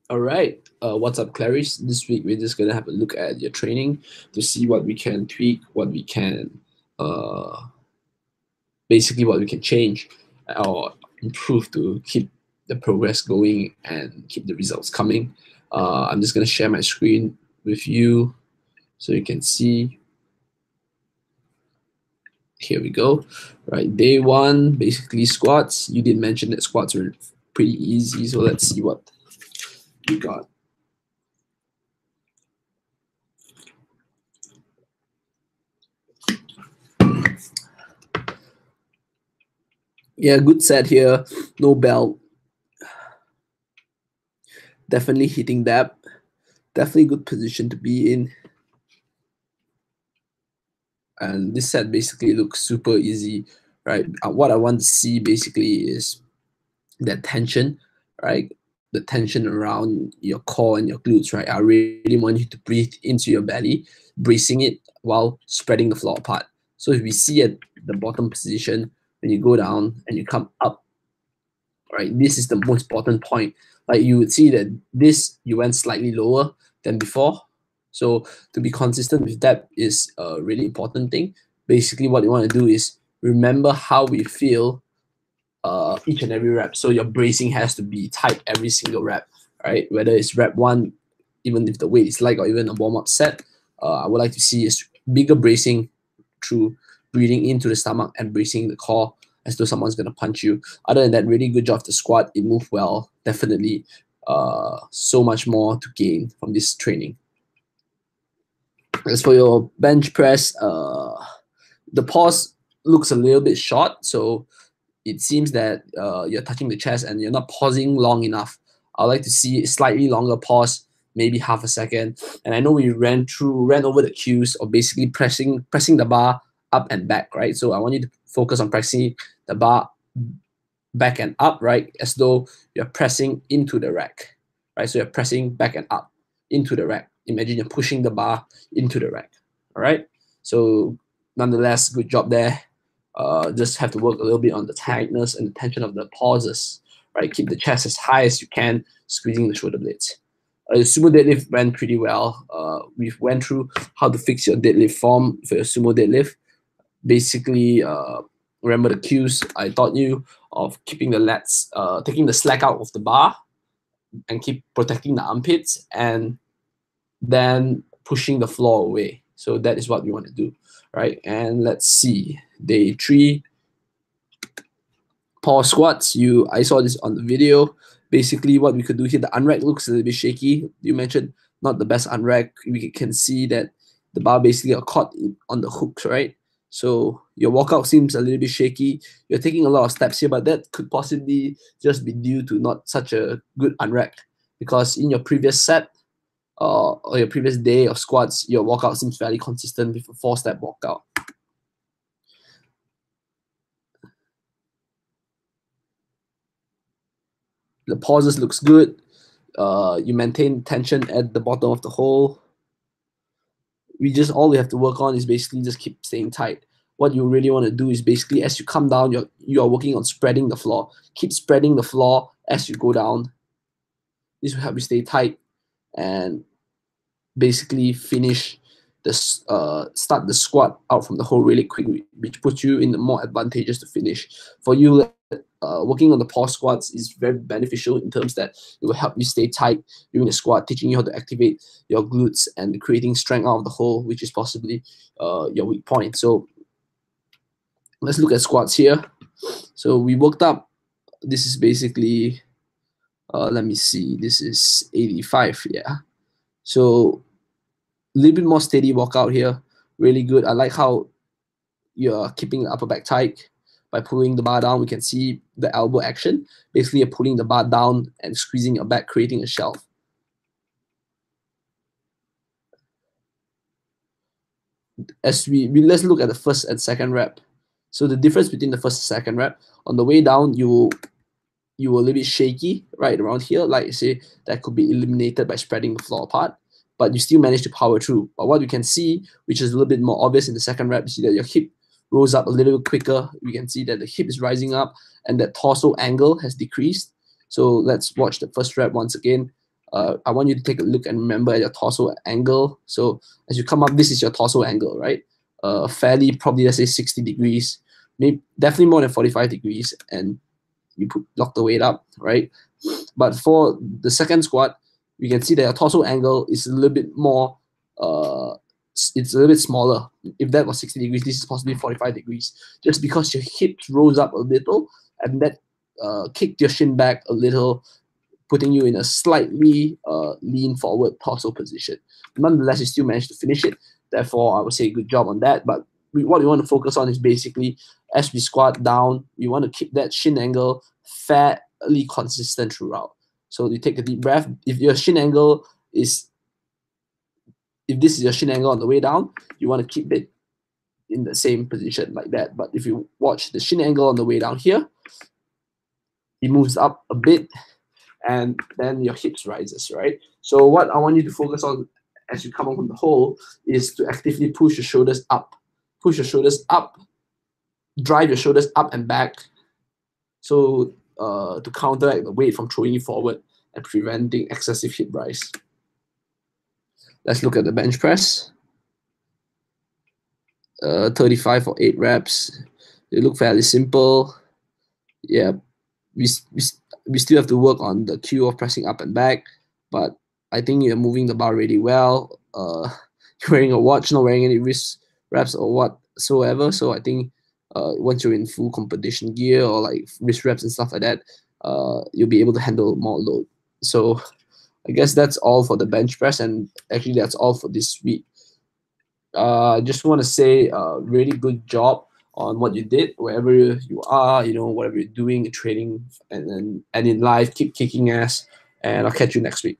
All right. What's up, Clarris? This week we're just gonna have a look at your training to see what we can tweak, what we can, uh, basically what we can change or improve to keep the progress going and keep the results coming. I'm just gonna share my screen with you so you can see. Here we go. Right, day one, basically squats. You did mention that squats were pretty easy, so let's see what you got. Yeah, good set here. No belt. Definitely hitting that. Definitely good position to be in. And this set basically looks super easy, right? What I want to see basically is that tension, right? The tension around your core and your glutes, right? I really want you to breathe into your belly, bracing it while spreading the floor apart. So if we see at the bottom position, when you go down and you come up, right? This is the most important point. Like you would see that this, you went slightly lower than before. So to be consistent with that is a really important thing. Basically, what you want to do is remember how we feel each and every rep. So your bracing has to be tight every single rep, right? Whether it's rep one, even if the weight is light, or even a warm up set, I would like to see is bigger bracing through breathing into the stomach and bracing the core as though someone's gonna punch you. Other than that, really good job of the squat. It moved well. Definitely, so much more to gain from this training. As for your bench press, the pause looks a little bit short, so it seems that you're touching the chest and you're not pausing long enough. I'd like to see a slightly longer pause, maybe half a second. And I know we ran over the cues of basically pressing the bar up and back, right? So I want you to focus on pressing the bar back and up, right? As though you're pressing into the rack, right? So you're pressing back and up into the rack. Imagine you're pushing the bar into the rack, all right? So nonetheless, good job there. Just have to work a little bit on the tightness and the tension of the pauses, right? Keep the chest as high as you can, squeezing the shoulder blades. The sumo deadlift went pretty well. We went through how to fix your deadlift form for your sumo deadlift. Basically, remember the cues I taught you of keeping the lats, taking the slack out of the bar and keep protecting the armpits and then pushing the floor away. So that is what we want to do, right? And let's see, day three, pause squats. I saw this on the video. Basically, what we could do here, the unrack looks a little bit shaky. You mentioned not the best unrack. We can see that the bar basically got caught on the hooks, right? So your walkout seems a little bit shaky. You're taking a lot of steps here, but that could possibly just be due to not such a good unrack, because in your previous set or your previous day of squats, your walkout seems fairly consistent with a 4-step walkout. The pauses looks good. You maintain tension at the bottom of the hole. All we have to work on is basically just keep staying tight. What you really want to do is basically as you come down, you are working on spreading the floor. Keep spreading the floor as you go down. This will help you stay tight and basically finish this. Start the squat out from the hole really quick, which puts you in the more advantageous to finish. For you, working on the pause squats is very beneficial in terms that it will help you stay tight during the squat, teaching you how to activate your glutes and creating strength out of the hole, which is possibly your weak point. So let's look at squats here. So we worked up. This is basically, let me see, this is 85, yeah. So a little bit more steady walkout here, really good. I like how you're keeping the upper back tight. By pulling the bar down, we can see the elbow action. Basically, you're pulling the bar down and squeezing your back, creating a shelf. As let's look at the first and second rep. So the difference between the first and second rep, on the way down, you were a little bit shaky right around here. Like I say, that could be eliminated by spreading the floor apart, but you still managed to power through. But what you can see, which is a little bit more obvious in the second rep, you see that your hip rose up a little bit quicker. We can see that the hip is rising up and that torso angle has decreased. So let's watch the first rep once again. I want you to take a look and remember your torso angle. So as you come up, this is your torso angle, right? Fairly, probably, let's say 60 degrees, maybe definitely more than 45 degrees, and you lock the weight up, right? But for the second squat, you can see that your torso angle is a little bit more, it's a little bit smaller. If that was 60 degrees, this is possibly 45 degrees, just because your hips rose up a little, and that kicked your shin back a little, putting you in a slightly lean forward torso position. Nonetheless, you still managed to finish it. Therefore, I would say good job on that. But what we want to focus on is basically, as we squat down, we want to keep that shin angle fairly consistent throughout. So you take a deep breath. If your shin angle is, if this is your shin angle on the way down, you want to keep it in the same position like that. But if you watch the shin angle on the way down here, it moves up a bit, and then your hips rises, right? So what I want you to focus on as you come up from the hole is to actively push your shoulders up. Push your shoulders up, drive your shoulders up and back, so to counteract the weight from throwing you forward and preventing excessive hip rise. Let's look at the bench press. 35 for 8 reps. They look fairly simple. Yeah, we still have to work on the cue of pressing up and back, but I think you're moving the bar really well. You're wearing a watch, not wearing any wrist wraps or whatsoever. So I think once you're in full competition gear or like wrist wraps and stuff like that, you'll be able to handle more load. So I guess that's all for the bench press, and actually that's all for this week. I just want to say really good job on what you did, wherever you are, whatever you're doing, training, and in life, keep kicking ass, and I'll catch you next week.